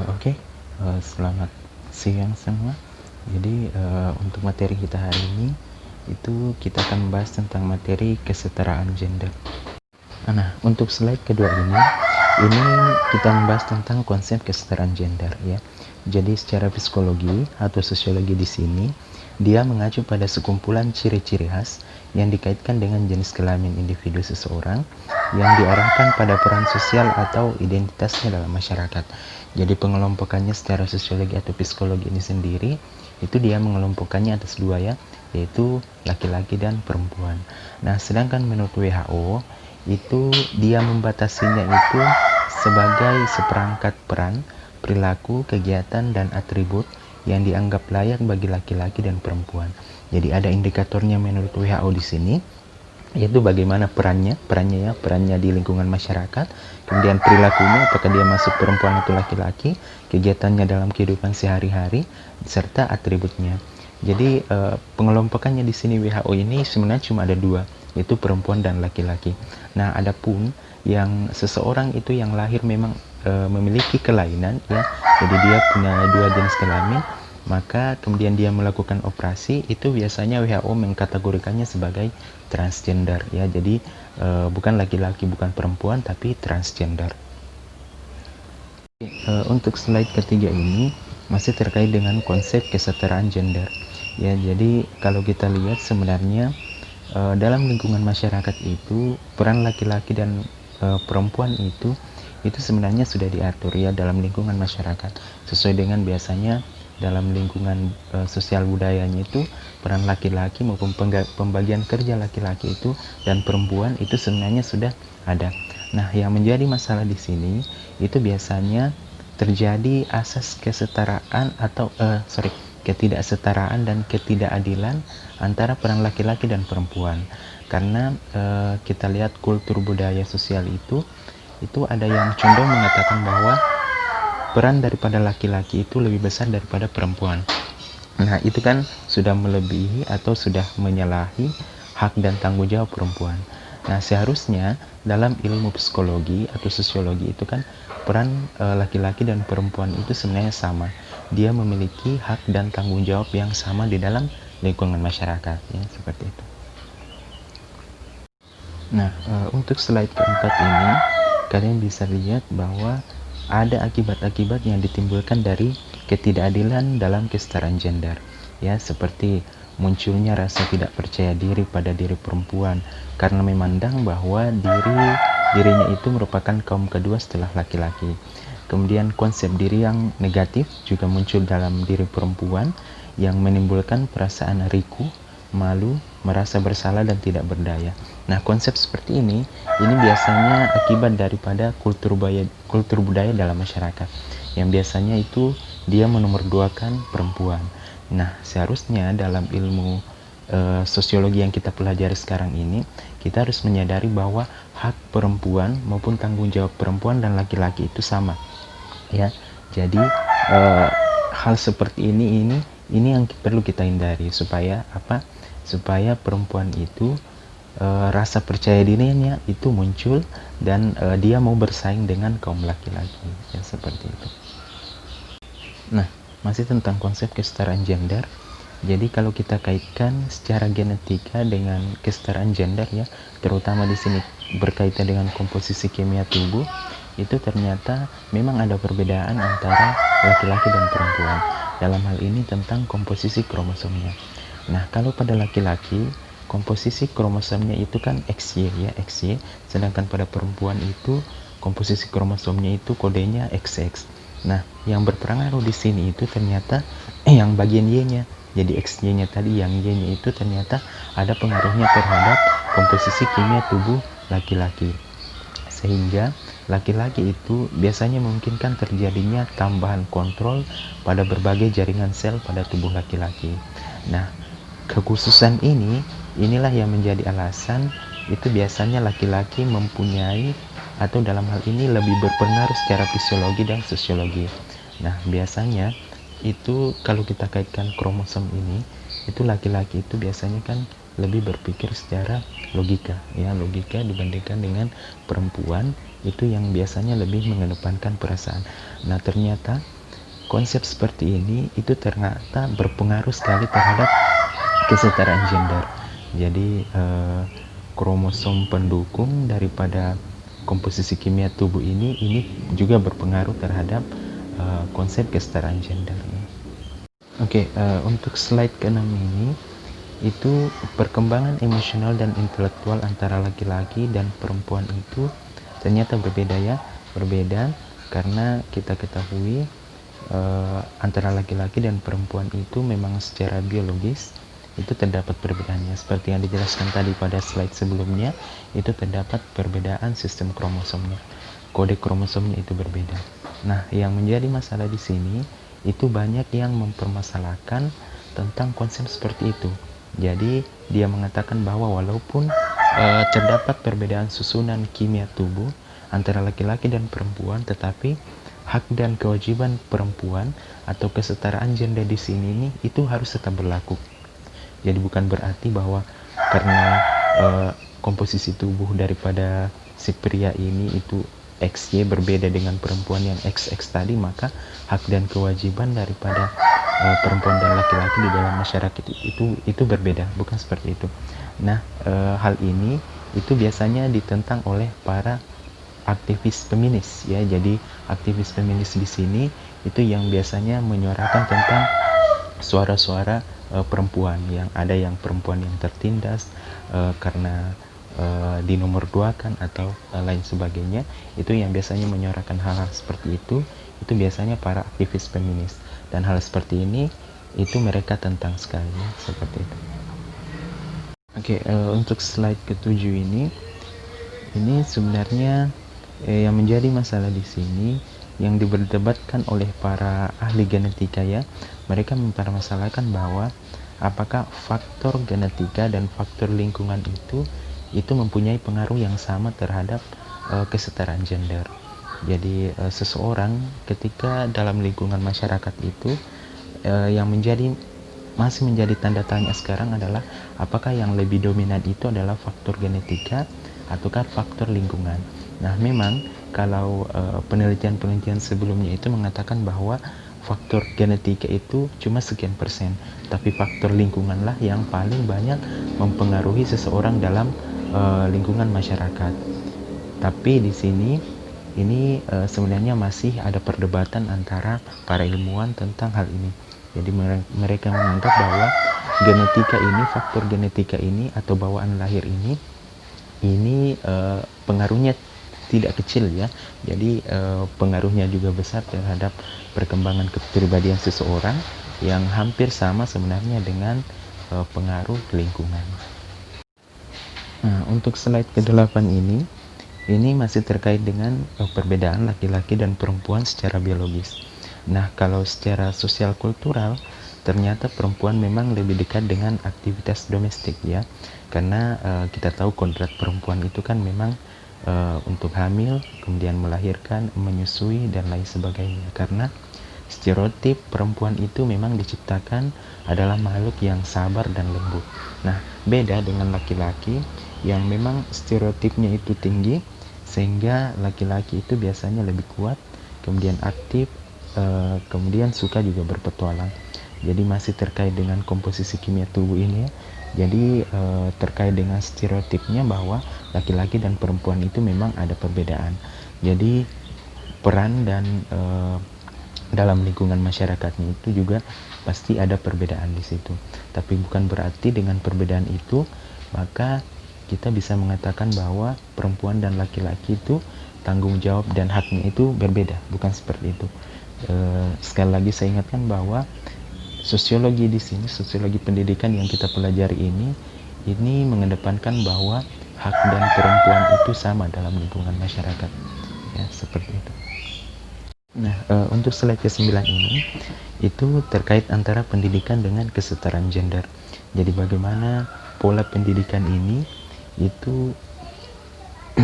Oke, selamat siang semua. Jadi untuk materi kita hari ini itu kita akan membahas tentang materi kesetaraan gender. Nah, untuk slide kedua ini kita membahas tentang konsep kesetaraan gender ya. Jadi secara psikologi atau sosiologi di sini dia mengacu pada sekumpulan ciri-ciri khas yang dikaitkan dengan jenis kelamin individu seseorang yang diarahkan pada peran sosial atau identitasnya dalam masyarakat. Jadi pengelompokannya secara sosiologi atau psikologi ini sendiri itu dia mengelompokkannya atas dua ya, yaitu laki-laki dan perempuan. Nah, sedangkan menurut WHO itu dia membatasinya itu sebagai seperangkat peran, perilaku, kegiatan, dan atribut yang dianggap layak bagi laki-laki dan perempuan. Jadi ada indikatornya menurut WHO di sini, yaitu bagaimana perannya di lingkungan masyarakat, kemudian perilakunya apakah dia masuk perempuan atau laki-laki, kegiatannya dalam kehidupan sehari-hari, serta atributnya. Jadi pengelompokannya di sini WHO ini sebenarnya cuma ada dua, yaitu perempuan dan laki-laki. Nah, adapun yang seseorang itu yang lahir memang memiliki kelainan ya, jadi dia punya dua jenis kelamin, maka kemudian dia melakukan operasi, itu biasanya WHO mengkategorikannya sebagai transgender ya. Jadi bukan laki-laki, bukan perempuan, tapi transgender. Untuk slide ketiga ini masih terkait dengan konsep kesetaraan gender ya. Jadi kalau kita lihat sebenarnya dalam lingkungan masyarakat itu peran laki-laki dan perempuan itu sebenarnya sudah diatur ya dalam lingkungan masyarakat sesuai dengan biasanya dalam lingkungan sosial budayanya itu peran laki-laki maupun pembagian kerja laki-laki itu dan perempuan itu sebenarnya sudah ada. Nah, yang menjadi masalah di sini itu biasanya terjadi asas kesetaraan atau ketidaksetaraan dan ketidakadilan antara peran laki-laki dan perempuan. Karena kita lihat kultur budaya sosial itu ada yang condong mengatakan bahwa peran daripada laki-laki itu lebih besar daripada perempuan. Nah, itu kan sudah melebihi atau sudah menyalahi hak dan tanggung jawab perempuan. Nah, seharusnya dalam ilmu psikologi atau sosiologi itu kan peran laki-laki dan perempuan itu sebenarnya sama. Dia memiliki hak dan tanggung jawab yang sama di dalam lingkungan masyarakat ya, seperti itu. Nah, untuk slide keempat ini kalian bisa lihat bahwa ada akibat-akibat yang ditimbulkan dari ketidakadilan dalam kesetaraan gender ya, seperti munculnya rasa tidak percaya diri pada diri perempuan karena memandang bahwa dirinya itu merupakan kaum kedua setelah laki-laki. Kemudian konsep diri yang negatif juga muncul dalam diri perempuan yang menimbulkan perasaan riku, malu, merasa bersalah dan tidak berdaya. Nah, konsep seperti ini biasanya akibat daripada kultur budaya dalam masyarakat yang biasanya itu dia menomorduakan perempuan. Nah, seharusnya dalam ilmu sosiologi yang kita pelajari sekarang ini, kita harus menyadari bahwa hak perempuan maupun tanggung jawab perempuan dan laki-laki itu sama ya. Jadi hal seperti ini yang perlu kita hindari supaya apa? Supaya perempuan itu rasa percaya dirinya itu muncul dan dia mau bersaing dengan kaum laki-laki ya, seperti itu. Nah, masih tentang konsep kesetaraan gender. Jadi kalau kita kaitkan secara genetika dengan kesetaraan gender ya, terutama di sini berkaitan dengan komposisi kimia tubuh, itu ternyata memang ada perbedaan antara laki-laki dan perempuan. Dalam hal ini tentang komposisi kromosomnya. Nah, kalau pada laki-laki komposisi kromosomnya itu kan XY ya, XY, sedangkan pada perempuan itu komposisi kromosomnya itu kodenya XX. Nah, yang berpengaruh di sini itu ternyata yang bagian Y-nya. Jadi XY-nya tadi, yang Y-nya itu ternyata ada pengaruhnya terhadap komposisi kimia tubuh laki-laki. Sehingga laki-laki itu biasanya memungkinkan terjadinya tambahan kontrol pada berbagai jaringan sel pada tubuh laki-laki. Nah, kekhususan inilah yang menjadi alasan itu biasanya laki-laki mempunyai atau dalam hal ini lebih berpengaruh secara fisiologi dan sosiologi. Nah, biasanya itu kalau kita kaitkan kromosom ini, itu laki-laki itu biasanya kan lebih berpikir secara logika ya, logika dibandingkan dengan perempuan itu yang biasanya lebih mengedepankan perasaan. Nah, ternyata konsep seperti ini itu ternyata berpengaruh sekali terhadap kesetaraan gender. Jadi kromosom pendukung daripada komposisi kimia tubuh ini juga berpengaruh terhadap konsep kesetaraan gender. Oke, untuk slide ke-6 ini itu perkembangan emosional dan intelektual antara laki-laki dan perempuan itu ternyata berbeda ya, berbeda karena kita ketahui antara laki-laki dan perempuan itu memang secara biologis itu terdapat perbedaannya, seperti yang dijelaskan tadi pada slide sebelumnya. Itu terdapat perbedaan sistem kromosomnya, kode kromosomnya itu berbeda. Nah, yang menjadi masalah di sini itu banyak yang mempermasalahkan tentang konsep seperti itu. Jadi dia mengatakan bahwa walaupun terdapat perbedaan susunan kimia tubuh antara laki-laki dan perempuan, tetapi hak dan kewajiban perempuan atau kesetaraan gender di sini nih itu harus tetap berlaku. Jadi bukan berarti bahwa karena komposisi tubuh daripada si pria ini itu XY berbeda dengan perempuan yang XX tadi, maka hak dan kewajiban daripada perempuan dan laki-laki di dalam masyarakat itu berbeda, bukan seperti itu. Nah, hal ini itu biasanya ditentang oleh para aktivis feminis ya. Jadi aktivis feminis di sini itu yang biasanya menyuarakan tentang suara-suara perempuan, yang ada yang perempuan yang tertindas karena dinomorduakan atau lain sebagainya. Itu yang biasanya menyuarakan hal-hal seperti itu biasanya para aktivis feminis, dan hal seperti ini itu mereka tentang sekali ya, seperti itu. Oke, untuk slide ke-7 ini sebenarnya yang menjadi masalah di sini yang diperdebatkan oleh para ahli genetika ya. Mereka mempermasalahkan bahwa apakah faktor genetika dan faktor lingkungan itu mempunyai pengaruh yang sama terhadap kesetaraan gender. Jadi seseorang ketika dalam lingkungan masyarakat itu yang masih menjadi tanda tanya sekarang adalah apakah yang lebih dominan itu adalah faktor genetika ataukah faktor lingkungan. Nah, memang kalau penelitian-penelitian sebelumnya itu mengatakan bahwa faktor genetika itu cuma sekian persen, tapi faktor lingkunganlah yang paling banyak mempengaruhi seseorang dalam lingkungan masyarakat. Tapi di sini ini sebenarnya masih ada perdebatan antara para ilmuwan tentang hal ini. Jadi mereka menganggap bahwa faktor genetika ini atau bawaan lahir ini pengaruhnya tidak kecil ya. Jadi pengaruhnya juga besar terhadap perkembangan kepribadian seseorang, yang hampir sama sebenarnya dengan pengaruh lingkungan. Nah, untuk slide ke-8 ini masih terkait dengan perbedaan laki-laki dan perempuan secara biologis. Nah, kalau secara sosial kultural ternyata perempuan memang lebih dekat dengan aktivitas domestik ya, karena kita tahu kodrat perempuan itu kan memang untuk hamil, kemudian melahirkan, menyusui, dan lain sebagainya. Karena stereotip perempuan itu memang diciptakan adalah makhluk yang sabar dan lembut. Nah, beda dengan laki-laki yang memang stereotipnya itu tinggi, sehingga laki-laki itu biasanya lebih kuat, kemudian aktif, kemudian suka juga berpetualang. Jadi masih terkait dengan komposisi kimia tubuh ini ya. Jadi terkait dengan stereotipnya bahwa laki-laki dan perempuan itu memang ada perbedaan. Jadi peran dan dalam lingkungan masyarakatnya itu juga pasti ada perbedaan di situ. Tapi bukan berarti dengan perbedaan itu maka kita bisa mengatakan bahwa perempuan dan laki-laki itu tanggung jawab dan haknya itu berbeda, bukan seperti itu. Sekali lagi saya ingatkan bahwa sosiologi di sini, sosiologi pendidikan yang kita pelajari ini mengedepankan bahwa hak dan perempuan itu sama dalam lingkungan masyarakat ya, seperti itu. Nah, untuk slide ke-9 ini itu terkait antara pendidikan dengan kesetaraan gender. Jadi bagaimana pola pendidikan ini itu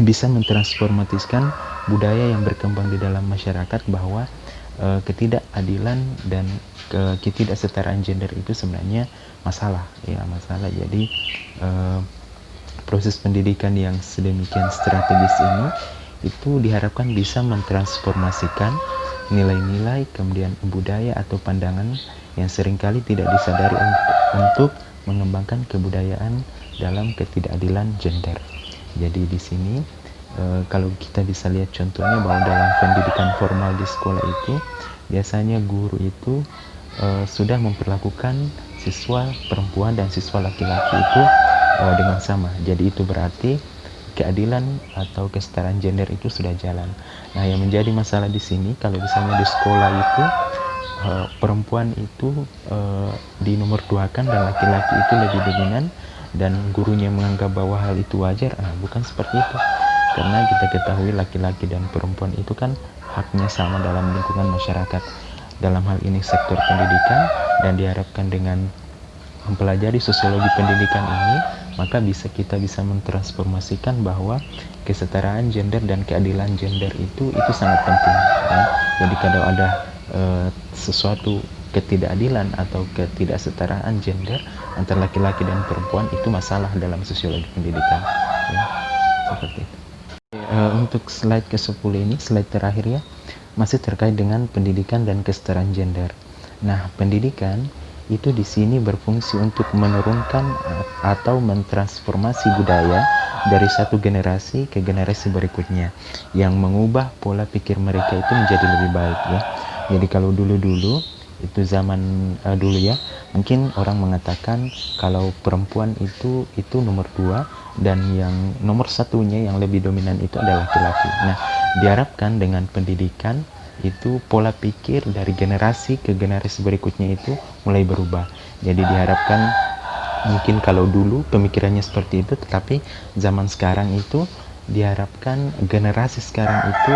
bisa mentransformasikan budaya yang berkembang di dalam masyarakat bahwa ketidakadilan dan ketidaksetaraan gender itu sebenarnya masalah. Jadi proses pendidikan yang sedemikian strategis itu diharapkan bisa mentransformasikan nilai-nilai, kemudian budaya atau pandangan yang seringkali tidak disadari untuk mengembangkan kebudayaan dalam ketidakadilan gender. Jadi di sini kalau kita bisa lihat contohnya bahwa dalam pendidikan formal di sekolah itu biasanya guru itu sudah memperlakukan siswa perempuan dan siswa laki-laki itu dengan sama. Jadi itu berarti keadilan atau kesetaraan gender itu sudah jalan. Nah, yang menjadi masalah di sini kalau misalnya di sekolah itu perempuan itu di nomor duakan dan laki-laki itu lebih dominan dan gurunya menganggap bahwa hal itu wajar. Bukan seperti itu. Karena kita ketahui laki-laki dan perempuan itu kan haknya sama dalam lingkungan masyarakat. Dalam hal ini sektor pendidikan, dan diharapkan dengan mempelajari sosiologi pendidikan ini, maka kita bisa mentransformasikan bahwa kesetaraan gender dan keadilan gender itu sangat penting. Ya. Jadi kalau ada sesuatu ketidakadilan atau ketidaksetaraan gender antara laki-laki dan perempuan, itu masalah dalam sosiologi pendidikan. Ya, seperti itu. Untuk slide ke-10 ini, slide terakhir ya, masih terkait dengan pendidikan dan kesetaraan gender. Nah, pendidikan itu di sini berfungsi untuk menurunkan atau mentransformasi budaya dari satu generasi ke generasi berikutnya, yang mengubah pola pikir mereka itu menjadi lebih baik ya. Jadi kalau dulu-dulu itu zaman dulu ya, mungkin orang mengatakan kalau perempuan itu nomor 2 dan yang nomor satunya yang lebih dominan itu adalah laki-laki. Nah, diharapkan dengan pendidikan itu pola pikir dari generasi ke generasi berikutnya itu mulai berubah. Jadi diharapkan mungkin kalau dulu pemikirannya seperti itu, tetapi zaman sekarang itu diharapkan generasi sekarang itu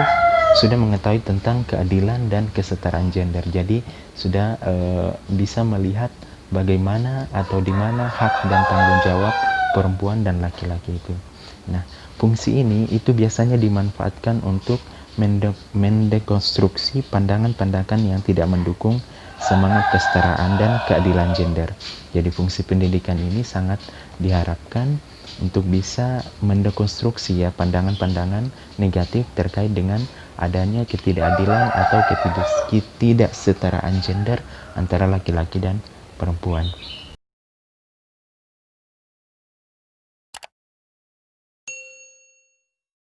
sudah mengetahui tentang keadilan dan kesetaraan gender. Jadi sudah bisa melihat bagaimana atau di mana hak dan tanggung jawab perempuan dan laki-laki itu. Nah, fungsi ini itu biasanya dimanfaatkan untuk mendekonstruksi pandangan-pandangan yang tidak mendukung semangat kesetaraan dan keadilan gender. Jadi fungsi pendidikan ini sangat diharapkan untuk bisa mendekonstruksi ya pandangan-pandangan negatif terkait dengan adanya ketidakadilan atau ketidaksetaraan gender antara laki-laki dan perempuan.